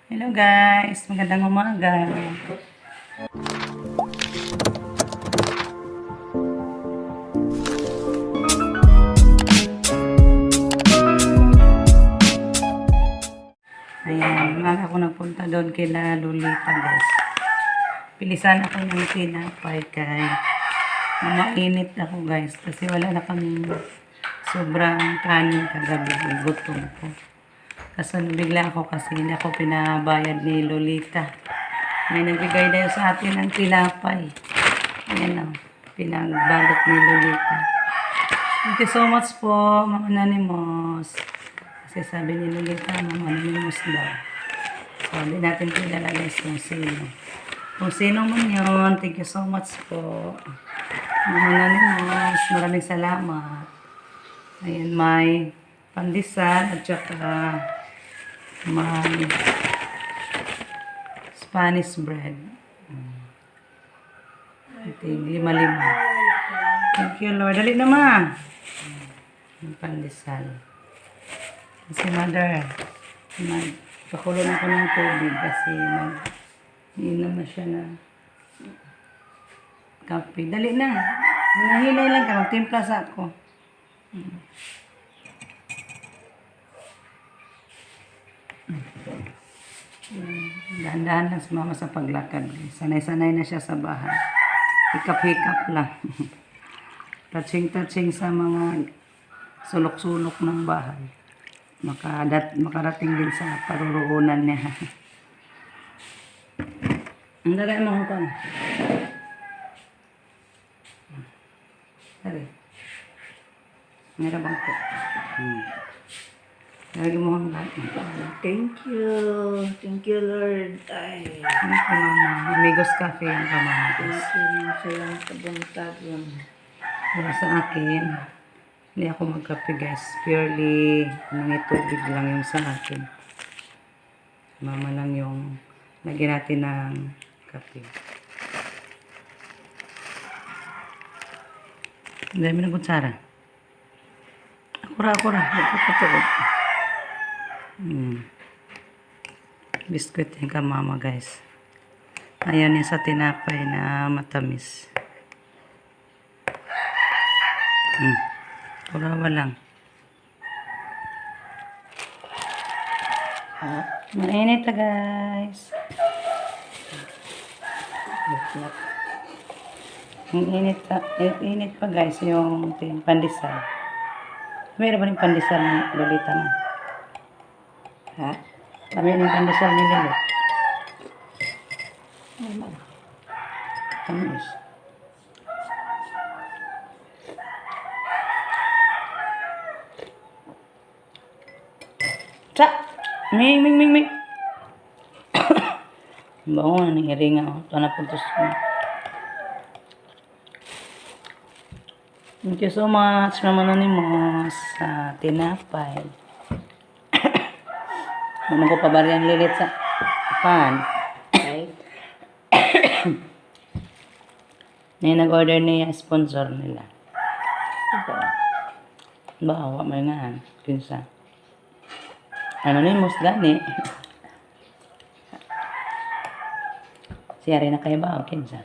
Hello guys, magandang umaga. Ayan, umaga ako nagpunta doon kila Lolita guys. Pilisan ako ng tinapay kay mainit ako guys kasi wala na kami sobrang kanin kagabi. Gutom ko. Kaso nabigla ako kasi hindi ako pinabayad ni Lolita. May nagbigay na yun sa atin ng tinapay. Ayan o, pinagbalot ni Lolita. Thank you so much po, mga nanimos. Kasi sabi ni Lolita, mga nanimos daw. So, hindi natin kilala guys kung sino. Kung sino man yun, thank you so much po. Mga nanimos, maraming salamat. Ayan, may pandesal at saka may Spanish bread. Ito yung 5. Thank you, Lord. Dali naman. Yung pandesal. Si mother, magpakulo na ko ng tubig kasi mag-inom na siya na kape. Dali na. Nahilay lang ka. Magtimpla sa ako. Dahan-dahan lang si mama sa paglakad. Sanay-sanay na siya sa bahay. Hikap-hikap lang. Touching-touching sa mga sulok-sulok ng bahay. Makarating din sa paruroonan niya. Ang dali mo ko. Dali. Meron bang ko? Lagi mo ang lahat. Thank you. Thank you, Lord. Ay. Ano ka mama? Amigos Cafe ang kamama. Thank you. Salamat sa buntag. Para sa akin, hindi ako magkape guys. Purely, tubig lang yung sa akin. Mama lang yung lagyan natin ng kape. Ang dami ng kutsara. Akura. Magkakatuod. Biskuit yung kamama guys. Ayan yung sa tinapay na matamis. Kurawa lang. Mainit na guys. Init pa guys yung pandesal. Mayroon ba yung pandesal ni Lolita na? Ha? Kami yung pandesal ni Lolo. Tamis. Sa! Ming! Bango na ng hiringa. Ito na puntos ko. Thank you so much, Mama Nanimos, sa tinapay. Mama ko pa ba rin lilit sa pan? Okay. Ngayon nag-order niya sponsor nila. Ito. Bawa, may nga. Kinsa. Anonymous gani. Siya rin na kayo ba? Kinsa.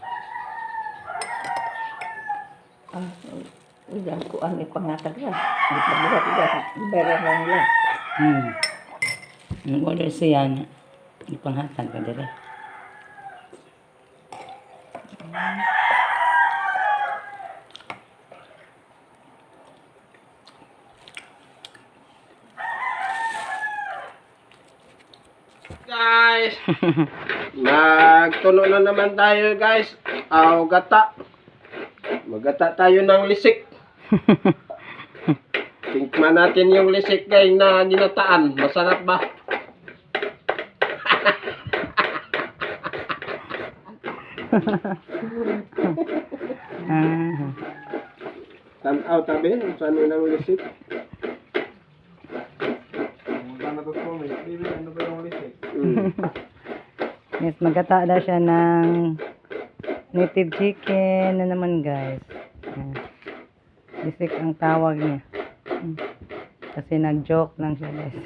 Udah ko ang ipangatag yan. Ipangatag yan. Ibaran lang yan. Nag-order siya niya. Ipanghatag ka dire. Guys, nagtuno na naman tayo guys. Gata. Magata tayo ng lisik. Tingnan natin yung lisik guys na ginataan. Masarap ba? Tanaw tabi, saan yun ang lisik? Yes, magkata daw siya ng native chicken na naman guys. Bisik ang tawag niya. Kasi nag-joke lang siya guys.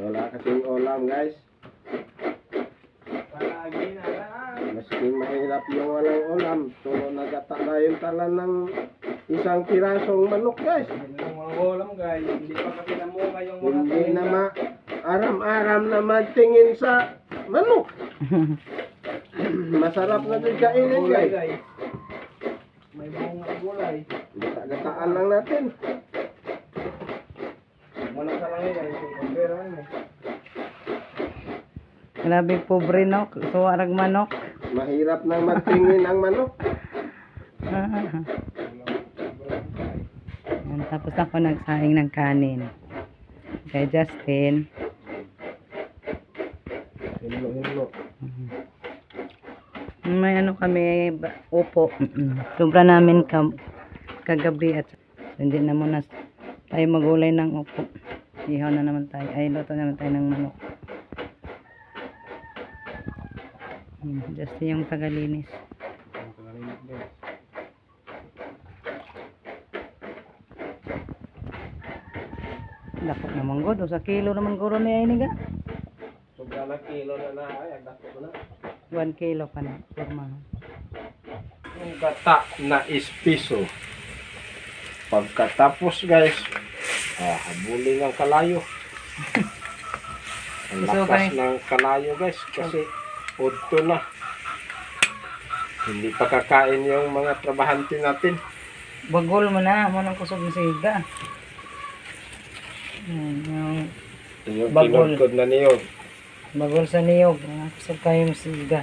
Wala kasing ulam guys. Maski mahirap yung walang ulam, tulo na gata na yung talan ng isang pirasong manok guys. Hindi na aram-aram na magtingin sa manok. Masarap na din kainin guys. May bunga gulay. Gata-gataan lang natin. Wala ka lang yan. Pero ano? Grabe pobre nok. Suwarag manok. Mahirap na magtingin ang manok. Yan, tapos ako nagsaing ng kanin. Kay Justin. Hilo-hilo. May ano kami, upo. Sobra namin kagabi at hindi na muna tayo magulay ng upo. Ihaw na naman tayo. Ay, luto naman tayo ng manok. Justin yung tagalinis. Dapok naman god. O sa kilo naman guro niya iniga. Sobra na kilo na ay agdako ko na. 1 kilo pa na. Forma. Yung gata na ispiso. Pagkatapos guys, habulin ang kalayo. Ang So, lakas ng kalayo guys, kasi udto na. Hindi pa kakain yung mga trabahante natin. Bagol mo na. Mo nang kusog ng siga. Yung Yung Bagol. kinudkod na niyog. bagol sa niyog. Kusog kayo ng siga.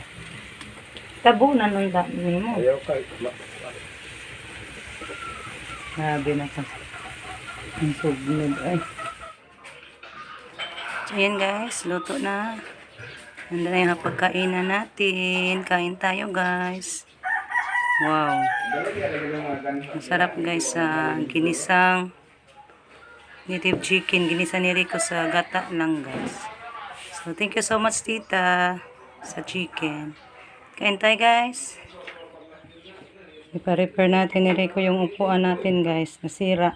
Tabunan ng dami mo. Ayaw kay Grabe na ka. Ang sugnod ay. So yan guys, luto na. Handa na yung pagkainan natin. Kain tayo guys. Wow. Masarap guys sa ginisang native chicken. Ginisa ni Rico sa gata lang guys. So thank you so much tita sa chicken. Kain tayo guys. Ipa-repair natin ni Rico yung upuan natin guys. Nasira.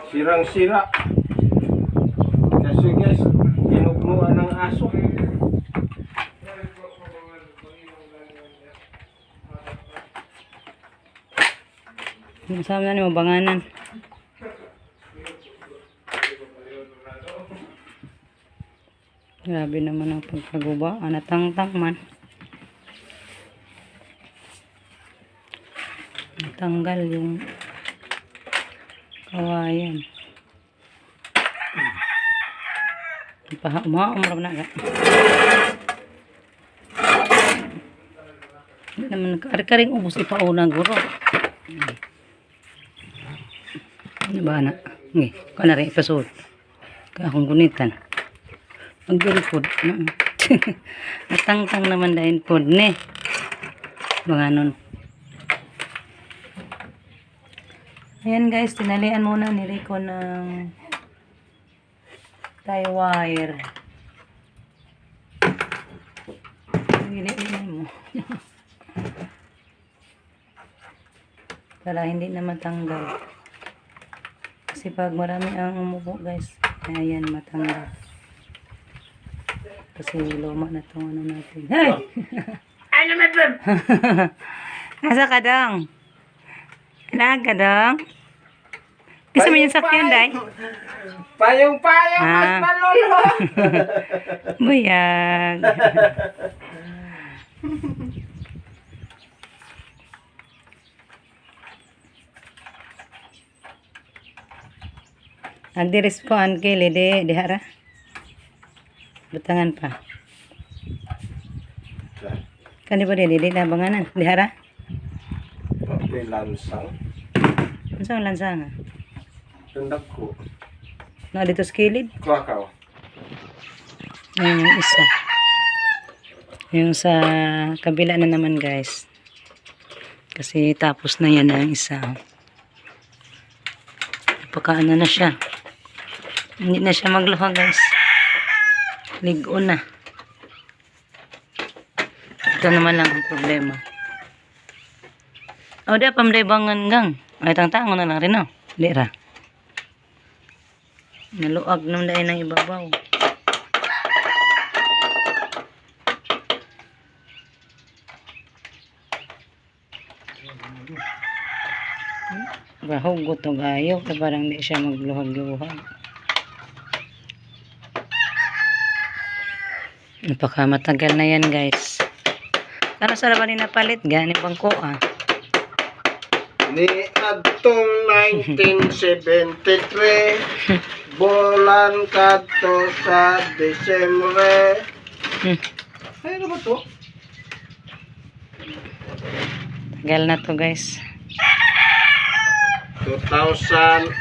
sirang-sira. Kasi guys, pinugnuan ng aso. Masama na ni mabanganan. Grabe naman ang pagkaguba. Natangtang man. Natanggal yung kawayan. Umarap na ka. Hindi naman nagkari-karing ubos ipauna guro. Ano ba na? Nge, kung na rin ipasod. Kaya akong gunitan. Mag-diri food. Natangtang naman dahil food ne. Mga nun. Ayan guys, tinalian muna ni Rico ng tie wire. Gili-gili mo. Para hindi na matanggal. Kasi pag marami ang umupo guys, ayan matanggal. Kasi luma na itong ano natin. Hey! Ano na ito? Nasa ka dong? Kailangan ka dong? Gusto mo yung sakyan, day? Payong-payong, mas Ah. malulo. Buyag. Agdiris ko ang kili, di hara. Butangan pa. Kan di ba di labanganan, di hara? Okay, lansang. Ano sa lansang? Tundag ko. No, dito sa kilid. Kwakaw. Yung isa. Yung sa kabila na naman guys. Kasi tapos na yan ang isa. Pagkaano na siya. Hindi na siya magluha guys. Ligo na. Ito naman lang ang problema. O, di pamdaybangan gang. Ay, tangtango na lang rin, no? Di ra. Naluag nung dahil ng ibabaw. Bahugot o gayo. Kaya parang di siya magluhag-luhag. Napaka matagal na yan guys. Ano sa laban ni napalit? Gani bangko ah. Ni adtong 1973 bulan kadto sa Disyembre. Ay, ano ba to? Tagal na to guys. 2006.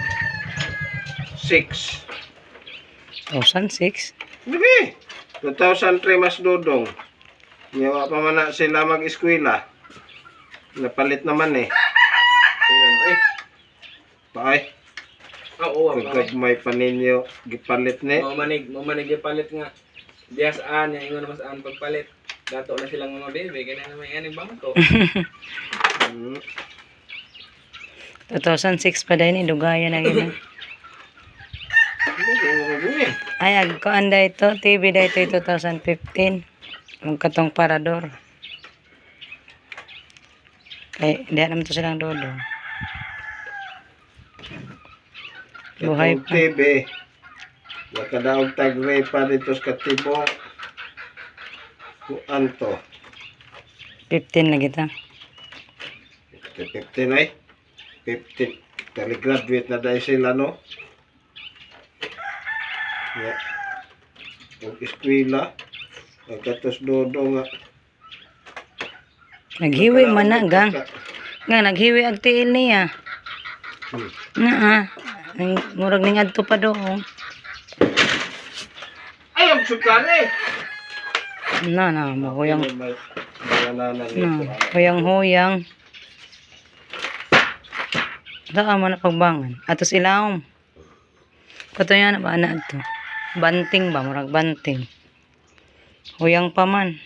2006. Hindi. 2003 mas dudong. Yawa pa man na sila mag-eskwela. Napalit naman eh. Ay, Paay. oo, Pagkag may paninyo, gipalit ni. Mamanig yung palit nga. Biyasaan, yung ingon naman saan pagpalit. Dato na silang mga baby, kaya na may aning bangko. 2006 pa dahil ni Dugaya na gina. Ay, agkoan da ito. TV da ito 2015. Magkatong parador. Kaya, hindi naman ito silang dodo. Buhay Itong pa. TV. Nakadaog tagre pa dito sa katibong. Kuan to. 15 na kita. 15 ay. 15. Graduate na dahil sila, no? Yeah. Yung eskwela. Nagkatos dodo nga. Naghiwi man na, gang. Nga, naghiwi ang tiil niya. Murag ning adto pa doon. Ay, ang sukari! Na, mahuyang. Banana nito. Huyang-huyang. Saan man na pagbangan. Atos ilawom. Kato yan na ba na ito? Banting ba? Murag banting. Huyang pa man.